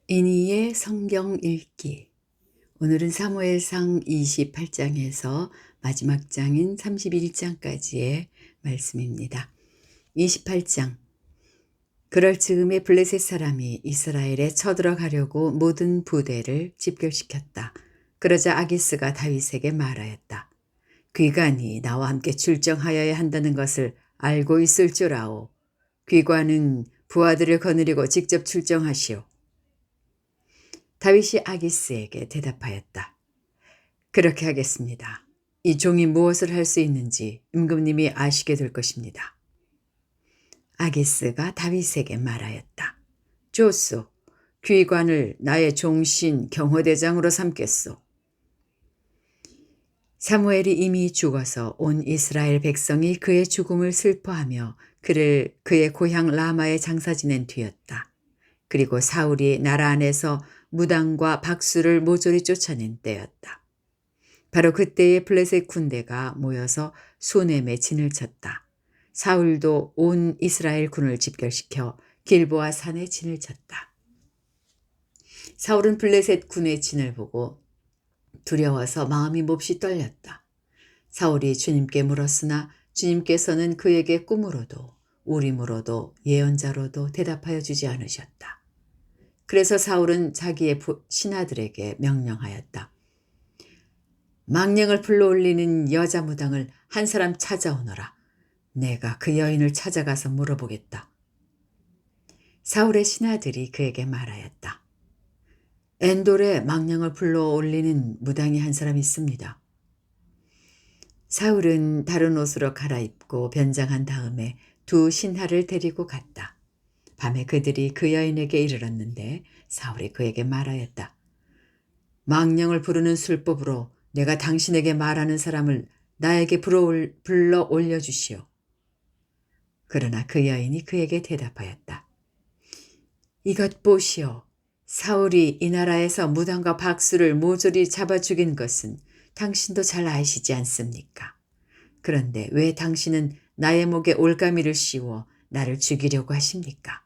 이니의 성경 읽기. 오늘은 사무엘상 28장에서 마지막 장인 31장까지의 말씀입니다. 28장. 그럴 즈음에 블레셋 사람이 이스라엘에 쳐들어가려고 모든 부대를 집결시켰다. 그러자 아기스가 다윗에게 말하였다. 귀관이 나와 함께 출정하여야 한다는 것을 알고 있을 줄 아오. 귀관은 부하들을 거느리고 직접 출정하시오. 다윗이 아기스에게 대답하였다. 그렇게 하겠습니다. 이 종이 무엇을 할 수 있는지 임금님이 아시게 될 것입니다. 아기스가 다윗에게 말하였다. 좋소. 귀관을 나의 종신 경호대장으로 삼겠소. 사무엘이 이미 죽어서 온 이스라엘 백성이 그의 죽음을 슬퍼하며 그를 그의 고향 라마에 장사 지낸 뒤였다. 그리고 사울이 나라 안에서 무당과 박수를 모조리 쫓아낸 때였다. 바로 그때에 블레셋 군대가 모여서 수넴에 진을 쳤다. 사울도 온 이스라엘 군을 집결시켜 길보아 산에 진을 쳤다. 사울은 블레셋 군의 진을 보고 두려워서 마음이 몹시 떨렸다. 사울이 주님께 물었으나 주님께서는 그에게 꿈으로도 우림으로도 예언자로도 대답하여 주지 않으셨다. 그래서 사울은 자기의 신하들에게 명령하였다. 망령을 불러올리는 여자 무당을 한 사람 찾아오너라. 내가 그 여인을 찾아가서 물어보겠다. 사울의 신하들이 그에게 말하였다. 엔돌에 망령을 불러올리는 무당이 한 사람 있습니다. 사울은 다른 옷으로 갈아입고 변장한 다음에 두 신하를 데리고 갔다. 밤에 그들이 그 여인에게 이르렀는데 사울이 그에게 말하였다. 망령을 부르는 술법으로 내가 당신에게 말하는 사람을 나에게 불러 올려주시오. 그러나 그 여인이 그에게 대답하였다. 이것 보시오. 사울이 이 나라에서 무당과 박수를 모조리 잡아 죽인 것은 당신도 잘 아시지 않습니까? 그런데 왜 당신은 나의 목에 올가미를 씌워 나를 죽이려고 하십니까?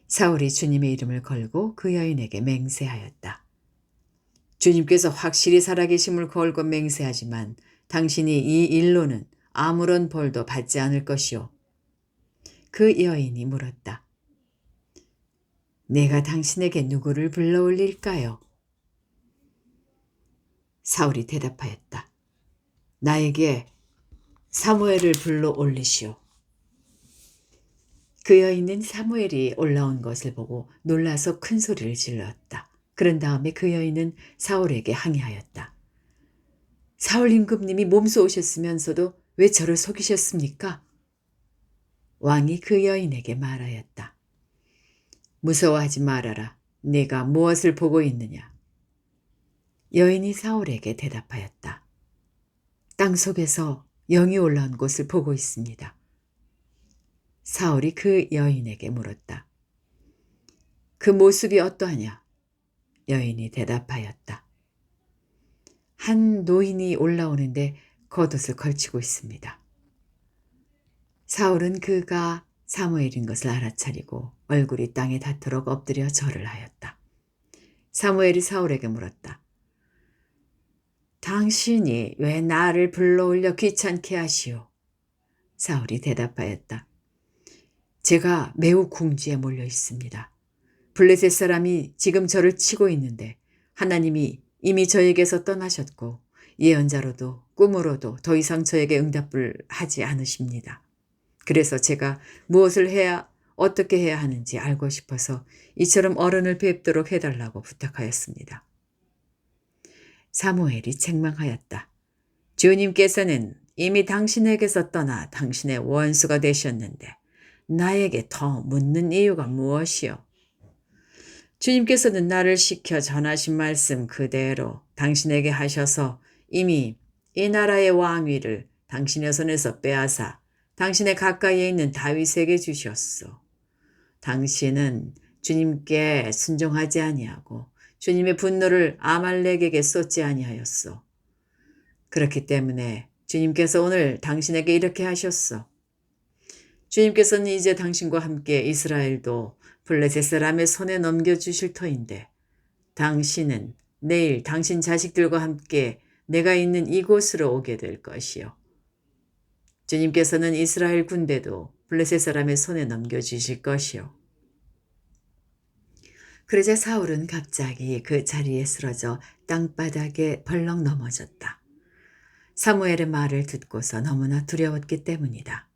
사울이 주님의 이름을 걸고 그 여인에게 맹세하였다. 주님께서 확실히 살아계심을 걸고 맹세하지만 당신이 이 일로는 아무런 벌도 받지 않을 것이오. 그 여인이 물었다. 내가 당신에게 누구를 불러올릴까요? 사울이 대답하였다. 나에게 사무엘을 불러올리시오. 그 여인은 사무엘이 올라온 것을 보고 놀라서 큰 소리를 질렀다. 그런 다음에 그 여인은 사울에게 항의하였다. 사울 임금님이 몸소 오셨으면서도 왜 저를 속이셨습니까? 왕이 그 여인에게 말하였다. 무서워하지 말아라. 내가 무엇을 보고 있느냐? 여인이 사울에게 대답하였다. 땅 속에서 영이 올라온 곳을 보고 있습니다. 사울이 그 여인에게 물었다. 그 모습이 어떠하냐? 여인이 대답하였다. 한 노인이 올라오는데 겉옷을 걸치고 있습니다. 사울은 그가 사무엘인 것을 알아차리고 얼굴이 땅에 닿도록 엎드려 절을 하였다. 사무엘이 사울에게 물었다. 당신이 왜 나를 불러올려 귀찮게 하시오? 사울이 대답하였다. 제가 매우 궁지에 몰려 있습니다. 블레셋 사람이 지금 저를 치고 있는데 하나님이 이미 저에게서 떠나셨고 예언자로도 꿈으로도 더 이상 저에게 응답을 하지 않으십니다. 그래서 제가 무엇을 해야 어떻게 해야 하는지 알고 싶어서 이처럼 어른을 뵙도록 해달라고 부탁하였습니다. 사무엘이 책망하였다. 주님께서는 이미 당신에게서 떠나 당신의 원수가 되셨는데 나에게 더 묻는 이유가 무엇이요? 주님께서는 나를 시켜 전하신 말씀 그대로 당신에게 하셔서 이미 이 나라의 왕위를 당신의 손에서 빼앗아 당신의 가까이에 있는 다윗에게 주셨소. 당신은 주님께 순종하지 아니하고 주님의 분노를 아말렉에게 쏟지 아니하였소. 그렇기 때문에 주님께서 오늘 당신에게 이렇게 하셨소. 주님께서는 이제 당신과 함께 이스라엘도 블레셋 사람의 손에 넘겨주실 터인데 당신은 내일 당신 자식들과 함께 내가 있는 이곳으로 오게 될 것이요. 주님께서는 이스라엘 군대도 블레셋 사람의 손에 넘겨주실 것이요. 그러자 사울은 갑자기 그 자리에 쓰러져 땅바닥에 벌렁 넘어졌다. 사무엘의 말을 듣고서 너무나 두려웠기 때문이다.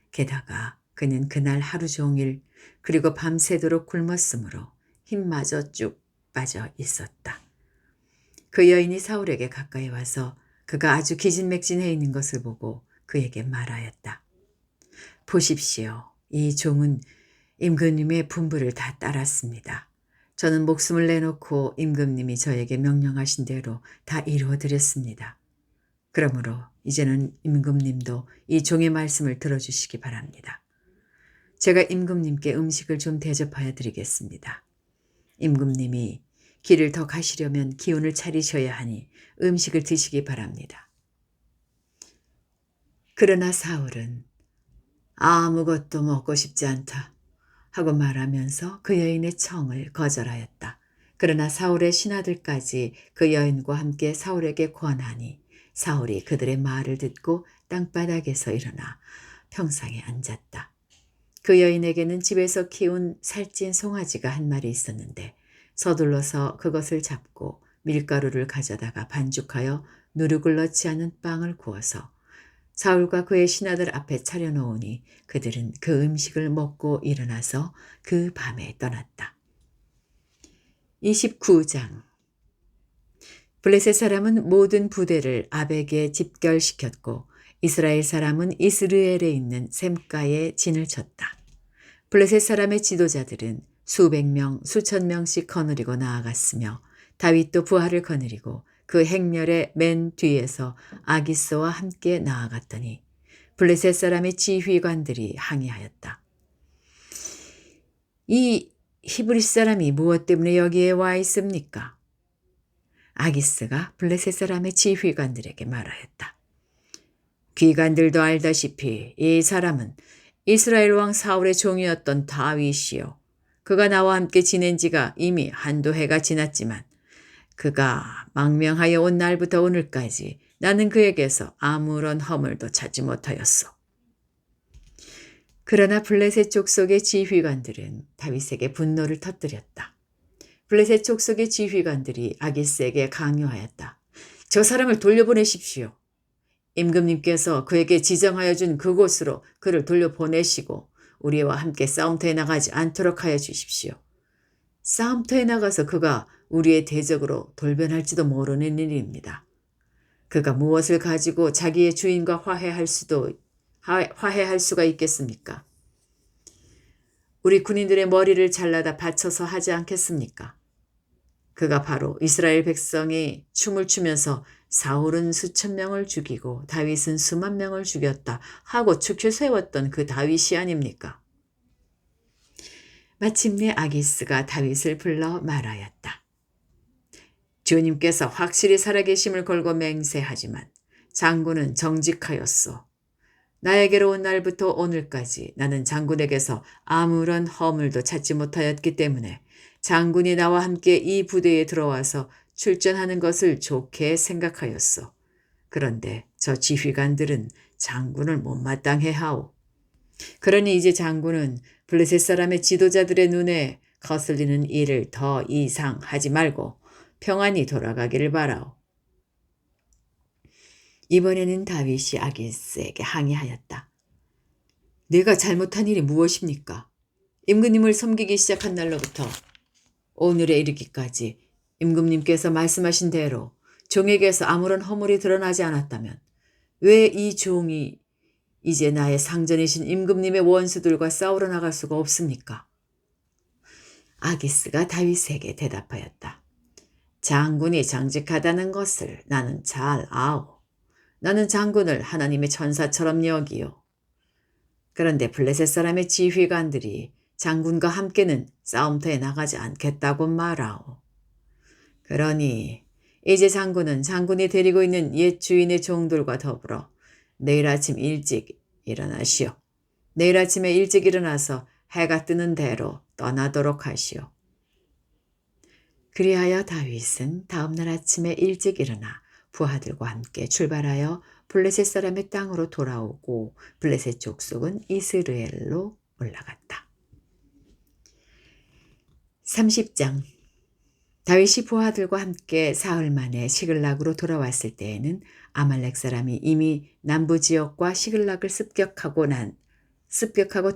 게다가 그는 그날 하루 종일 그리고 밤새도록 굶었으므로 힘마저 쭉 빠져 있었다. 그 여인이 사울에게 가까이 와서 그가 아주 기진맥진해 있는 것을 보고 그에게 말하였다. 보십시오. 이 종은 임금님의 분부를 다 따랐습니다. 저는 목숨을 내놓고 임금님이 저에게 명령하신 대로 다 이루어드렸습니다. 그러므로 이제는 임금님도 이 종의 말씀을 들어주시기 바랍니다. 제가 임금님께 음식을 좀 대접하여 드리겠습니다. 임금님이 길을 더 가시려면 기운을 차리셔야 하니 음식을 드시기 바랍니다. 그러나 사울은 아무것도 먹고 싶지 않다 하고 말하면서 그 여인의 청을 거절하였다. 그러나 사울의 신하들까지 그 여인과 함께 사울에게 권하니 사울이 그들의 말을 듣고 땅바닥에서 일어나 평상에 앉았다. 그 여인에게는 집에서 키운 살찐 송아지가 한 마리 있었는데 서둘러서 그것을 잡고 밀가루를 가져다가 반죽하여 누룩을 넣지 않은 빵을 구워서 사울과 그의 신하들 앞에 차려놓으니 그들은 그 음식을 먹고 일어나서 그 밤에 떠났다. 29장 블레셋 사람은 모든 부대를 아벡에 집결시켰고 이스라엘 사람은 이스르엘에 있는 셈가에 진을 쳤다. 블레셋 사람의 지도자들은 수백 명, 수천 명씩 거느리고 나아갔으며 다윗도 부하를 거느리고 그 행렬의 맨 뒤에서 아기스와 함께 나아갔더니 블레셋 사람의 지휘관들이 항의하였다. 이 히브리 사람이 무엇 때문에 여기에 와 있습니까? 아기스가 블레셋 사람의 지휘관들에게 말하였다. 귀관들도 알다시피 이 사람은 이스라엘 왕 사울의 종이었던 다윗이요. 그가 나와 함께 지낸 지가 이미 한두 해가 지났지만 그가 망명하여 온 날부터 오늘까지 나는 그에게서 아무런 허물도 찾지 못하였어. 그러나 블레셋 족속의 지휘관들은 다윗에게 분노를 터뜨렸다. 블레셋 족속의 지휘관들이 아기스에게 강요하였다. 저 사람을 돌려보내십시오. 임금님께서 그에게 지정하여 준 그곳으로 그를 돌려보내시고 우리와 함께 싸움터에 나가지 않도록 하여 주십시오. 싸움터에 나가서 그가 우리의 대적으로 돌변할지도 모르는 일입니다. 그가 무엇을 가지고 자기의 주인과 화해할 수가 있겠습니까? 우리 군인들의 머리를 잘라다 바쳐서 하지 않겠습니까? 그가 바로 이스라엘 백성이 춤을 추면서 사울은 수천 명을 죽이고 다윗은 수만 명을 죽였다 하고 축혀 세웠던 그 다윗이 아닙니까? 마침내 아기스가 다윗을 불러 말하였다. 주님께서 확실히 살아계심을 걸고 맹세하지만 장군은 정직하였소. 나에게로 온 날부터 오늘까지 나는 장군에게서 아무런 허물도 찾지 못하였기 때문에 장군이 나와 함께 이 부대에 들어와서 출전하는 것을 좋게 생각하였소. 그런데 저 지휘관들은 장군을 못마땅해 하오. 그러니 이제 장군은 블레셋 사람의 지도자들의 눈에 거슬리는 일을 더 이상 하지 말고 평안히 돌아가기를 바라오. 이번에는 다윗이 아기스에게 항의하였다. 내가 잘못한 일이 무엇입니까? 임금님을 섬기기 시작한 날로부터 오늘에 이르기까지 임금님께서 말씀하신 대로 종에게서 아무런 허물이 드러나지 않았다면 왜 이 종이 이제 나의 상전이신 임금님의 원수들과 싸우러 나갈 수가 없습니까? 아기스가 다윗에게 대답하였다. 장군이 정직하다는 것을 나는 잘 아오. 나는 장군을 하나님의 천사처럼 여기요. 그런데 블레셋 사람의 지휘관들이 장군과 함께는 싸움터에 나가지 않겠다고 말하오. 그러니 이제 장군은 장군이 데리고 있는 옛 주인의 종들과 더불어 내일 아침 일찍 일어나시오. 내일 아침에 일찍 일어나서 해가 뜨는 대로 떠나도록 하시오. 그리하여 다윗은 다음 날 아침에 일찍 일어나 부하들과 함께 출발하여 블레셋 사람의 땅으로 돌아오고 블레셋 족속은 이스라엘로 올라갔다. 30장. 다윗이 부하들과 함께 사흘 만에 시글락으로 돌아왔을 때에는 아말렉 사람이 이미 남부 지역과 시글락을 습격하고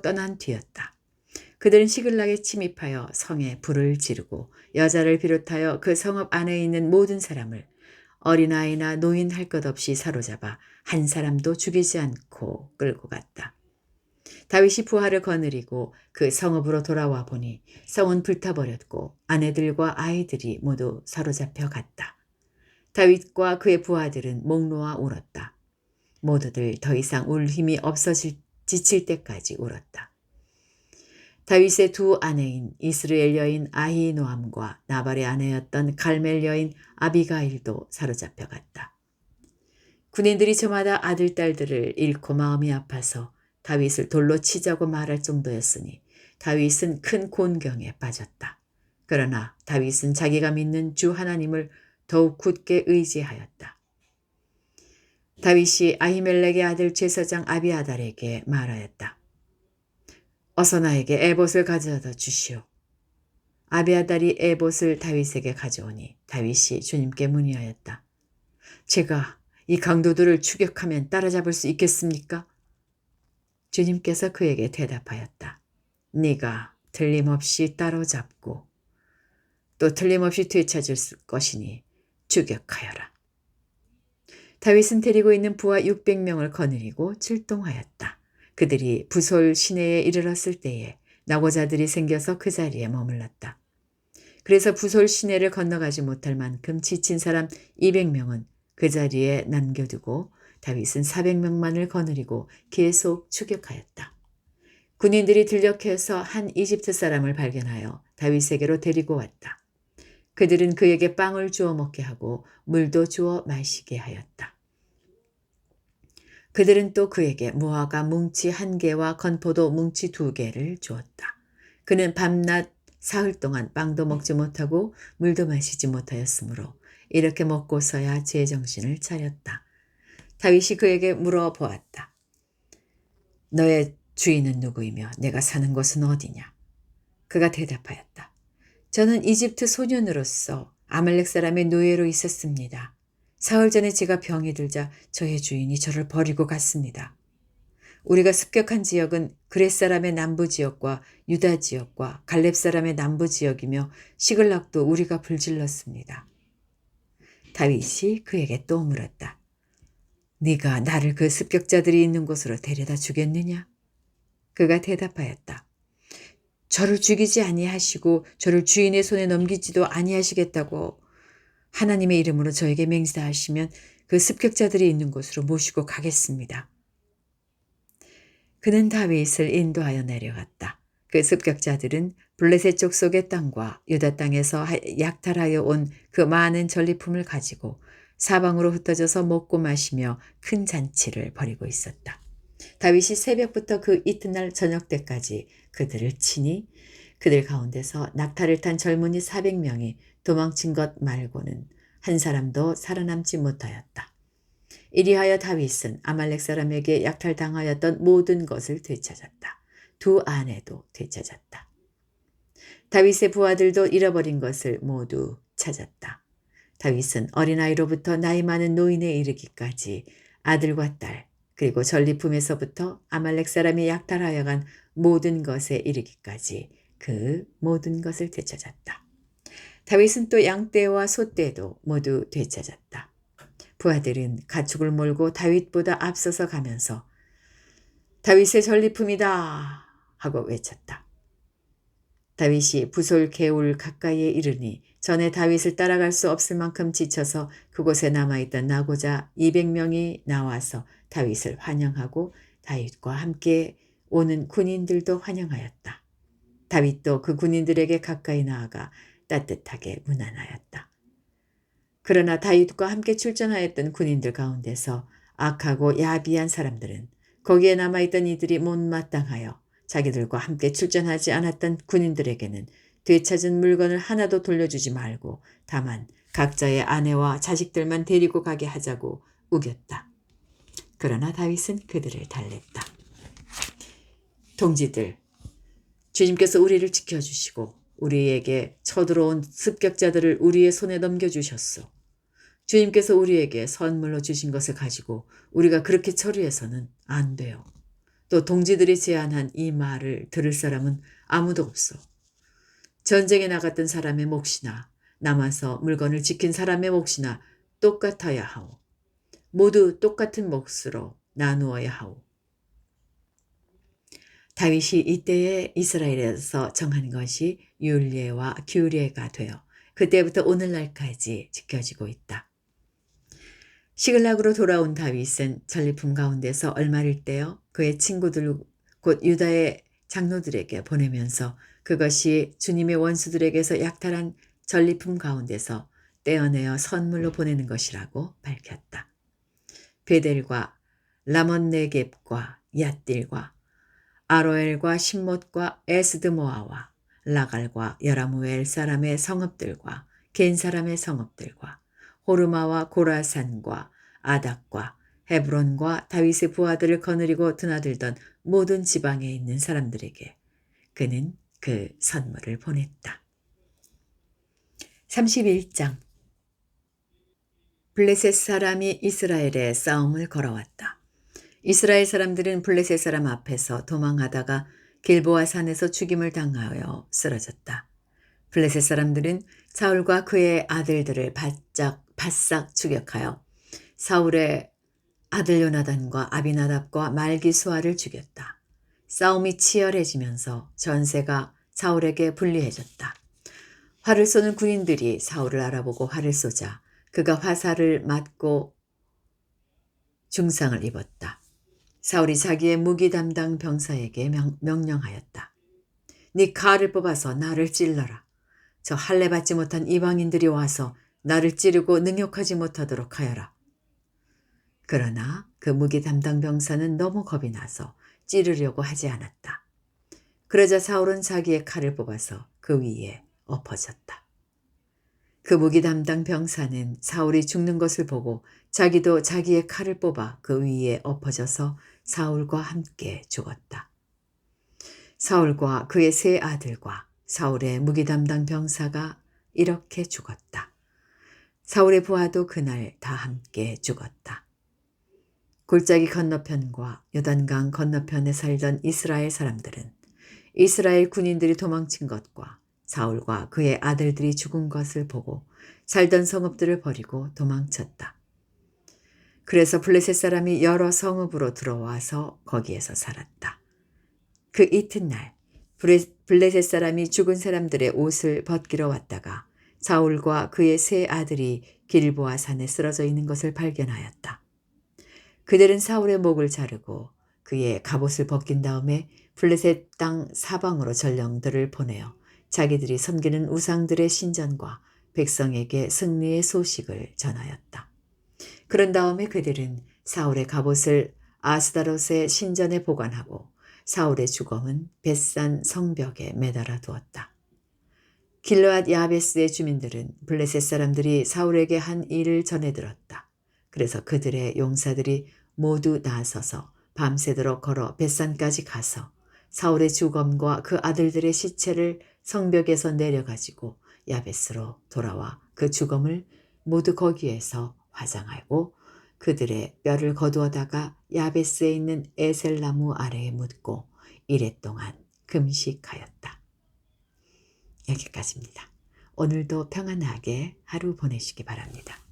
떠난 뒤였다. 그들은 시글락에 침입하여 성에 불을 지르고 여자를 비롯하여 그 성읍 안에 있는 모든 사람을 어린아이나 노인 할 것 없이 사로잡아 한 사람도 죽이지 않고 끌고 갔다. 다윗이 부하를 거느리고 그 성읍으로 돌아와 보니 성은 불타버렸고 아내들과 아이들이 모두 사로잡혀 갔다. 다윗과 그의 부하들은 목 놓아 울었다. 모두들 더 이상 울 힘이 지칠 때까지 울었다. 다윗의 두 아내인 이스라엘 여인 아히노암과 나발의 아내였던 갈멜 여인 아비가일도 사로잡혀 갔다. 군인들이 저마다 아들, 딸들을 잃고 마음이 아파서 다윗을 돌로 치자고 말할 정도였으니 다윗은 큰 곤경에 빠졌다. 그러나 다윗은 자기가 믿는 주 하나님을 더욱 굳게 의지하였다. 다윗이 아히멜렉의 아들 제사장 아비아달에게 말하였다. 어서 나에게 에봇을 가져다 주시오. 아비아달이 에봇을 다윗에게 가져오니 다윗이 주님께 문의하였다. 제가 이 강도들을 추격하면 따라잡을 수 있겠습니까? 주님께서 그에게 대답하였다. 네가 틀림없이 따라잡고 또 틀림없이 되찾을 것이니 추격하여라. 다윗은 데리고 있는 부하 600명을 거느리고 출동하였다. 그들이 부솔 시내에 이르렀을 때에 낙오자들이 생겨서 그 자리에 머물렀다. 그래서 부솔 시내를 건너가지 못할 만큼 지친 사람 200명은 그 자리에 남겨두고 다윗은 400명만을 거느리고 계속 추격하였다. 군인들이 들녘에서 한 이집트 사람을 발견하여 다윗에게로 데리고 왔다. 그들은 그에게 빵을 주어 먹게 하고 물도 주어 마시게 하였다. 그들은 또 그에게 무화과 뭉치 1개와 건포도 뭉치 2개를 주었다. 그는 밤낮 사흘 동안 빵도 먹지 못하고 물도 마시지 못하였으므로 이렇게 먹고서야 제정신을 차렸다. 다윗이 그에게 물어보았다. 너의 주인은 누구이며 내가 사는 곳은 어디냐? 그가 대답하였다. 저는 이집트 소년으로서 아말렉 사람의 노예로 있었습니다. 사흘 전에 제가 병이 들자 저의 주인이 저를 버리고 갔습니다. 우리가 습격한 지역은 그렛 사람의 남부 지역과 유다 지역과 갈렙 사람의 남부 지역이며 시글락도 우리가 불질렀습니다. 다윗이 그에게 또 물었다. 네가 나를 그 습격자들이 있는 곳으로 데려다 주겠느냐? 그가 대답하였다. 저를 죽이지 아니하시고 저를 주인의 손에 넘기지도 아니하시겠다고 하나님의 이름으로 저에게 맹세하시면 그 습격자들이 있는 곳으로 모시고 가겠습니다. 그는 다윗을 인도하여 내려갔다. 그 습격자들은 블레셋 족속의 땅과 유다 땅에서 약탈하여 온 그 많은 전리품을 가지고 사방으로 흩어져서 먹고 마시며 큰 잔치를 벌이고 있었다. 다윗이 새벽부터 그 이튿날 저녁 때까지 그들을 치니 그들 가운데서 낙타를 탄 젊은이 400명이 도망친 것 말고는 한 사람도 살아남지 못하였다. 이리하여 다윗은 아말렉 사람에게 약탈당하였던 모든 것을 되찾았다. 두 아내도 되찾았다. 다윗의 부하들도 잃어버린 것을 모두 찾았다. 다윗은 어린아이로부터 나이 많은 노인에 이르기까지 아들과 딸 그리고 전리품에서부터 아말렉 사람이 약탈하여 간 모든 것에 이르기까지 그 모든 것을 되찾았다. 다윗은 또 양떼와 소떼도 모두 되찾았다. 부하들은 가축을 몰고 다윗보다 앞서서 가면서 다윗의 전리품이다 하고 외쳤다. 다윗이 부솔 개울 가까이에 이르니 전에 다윗을 따라갈 수 없을 만큼 지쳐서 그곳에 남아있던 나고자 200명이 나와서 다윗을 환영하고 다윗과 함께 오는 군인들도 환영하였다. 다윗도 그 군인들에게 가까이 나아가 따뜻하게 문안하였다. 그러나 다윗과 함께 출전하였던 군인들 가운데서 악하고 야비한 사람들은 거기에 남아있던 이들이 못마땅하여 자기들과 함께 출전하지 않았던 군인들에게는 되찾은 물건을 하나도 돌려주지 말고 다만 각자의 아내와 자식들만 데리고 가게 하자고 우겼다. 그러나 다윗은 그들을 달랬다. 동지들, 주님께서 우리를 지켜주시고 우리에게 쳐들어온 습격자들을 우리의 손에 넘겨주셨소. 주님께서 우리에게 선물로 주신 것을 가지고 우리가 그렇게 처리해서는 안 돼요. 또 동지들이 제안한 이 말을 들을 사람은 아무도 없어. 전쟁에 나갔던 사람의 몫이나 남아서 물건을 지킨 사람의 몫이나 똑같아야 하오. 모두 똑같은 몫으로 나누어야 하오. 다윗이 이때에 이스라엘에서 정한 것이 율례와 규례가 되어 그때부터 오늘날까지 지켜지고 있다. 시글락으로 돌아온 다윗은 전리품 가운데서 얼마를 떼어 그의 친구들 곧 유다의 장로들에게 보내면서 그것이 주님의 원수들에게서 약탈한 전리품 가운데서 떼어내어 선물로 보내는 것이라고 밝혔다. 베델과 라몬네겝과 얏딜과 아로엘과 신못과 에스드모아와 라갈과 여라무엘 사람의 성읍들과 겐 사람의 성읍들과 호르마와 고라산과 아닥과 헤브론과 다윗의 부하들을 거느리고 드나들던 모든 지방에 있는 사람들에게 그는 그 선물을 보냈다. 31장 블레셋 사람이 이스라엘에 싸움을 걸어왔다. 이스라엘 사람들은 블레셋 사람 앞에서 도망하다가 길보아 산에서 죽임을 당하여 쓰러졌다. 블레셋 사람들은 사울과 그의 아들들을 바싹 추격하여 사울의 아들 요나단과 아비나답과 말기수아를 죽였다. 싸움이 치열해지면서 전세가 사울에게 불리해졌다. 활을 쏘는 군인들이 사울을 알아보고 활을 쏘자 그가 화살을 맞고 중상을 입었다. 사울이 자기의 무기 담당 병사에게 명령하였다. 네 칼을 뽑아서 나를 찔러라. 저 할례 받지 못한 이방인들이 와서 나를 찌르고 능욕하지 못하도록 하여라. 그러나 그 무기 담당 병사는 너무 겁이 나서 찌르려고 하지 않았다. 그러자 사울은 자기의 칼을 뽑아서 그 위에 엎어졌다. 그 무기 담당 병사는 사울이 죽는 것을 보고 자기도 자기의 칼을 뽑아 그 위에 엎어져서 사울과 함께 죽었다. 사울과 그의 세 아들과 사울의 무기 담당 병사가 이렇게 죽었다. 사울의 부하도 그날 다 함께 죽었다. 골짜기 건너편과 요단강 건너편에 살던 이스라엘 사람들은 이스라엘 군인들이 도망친 것과 사울과 그의 아들들이 죽은 것을 보고 살던 성읍들을 버리고 도망쳤다. 그래서 블레셋 사람이 여러 성읍으로 들어와서 거기에서 살았다. 그 이튿날 블레셋 사람이 죽은 사람들의 옷을 벗기러 왔다가 사울과 그의 세 아들이 길보아 산에 쓰러져 있는 것을 발견하였다. 그들은 사울의 목을 자르고 그의 갑옷을 벗긴 다음에 블레셋 땅 사방으로 전령들을 보내어 자기들이 섬기는 우상들의 신전과 백성에게 승리의 소식을 전하였다. 그런 다음에 그들은 사울의 갑옷을 아스다롯의 신전에 보관하고 사울의 주검은 벳산 성벽에 매달아 두었다. 길르앗 야베스의 주민들은 블레셋 사람들이 사울에게 한 일을 전해 들었다. 그래서 그들의 용사들이 모두 나서서 밤새도록 걸어 벳산까지 가서 사울의 주검과 그 아들들의 시체를 성벽에서 내려가지고 야베스로 돌아와 그 주검을 모두 거기에서 화장하고 그들의 뼈를 거두어다가 야베스에 있는 에셀나무 아래에 묻고 이레 동안 금식하였다. 여기까지입니다. 오늘도 평안하게 하루 보내시기 바랍니다.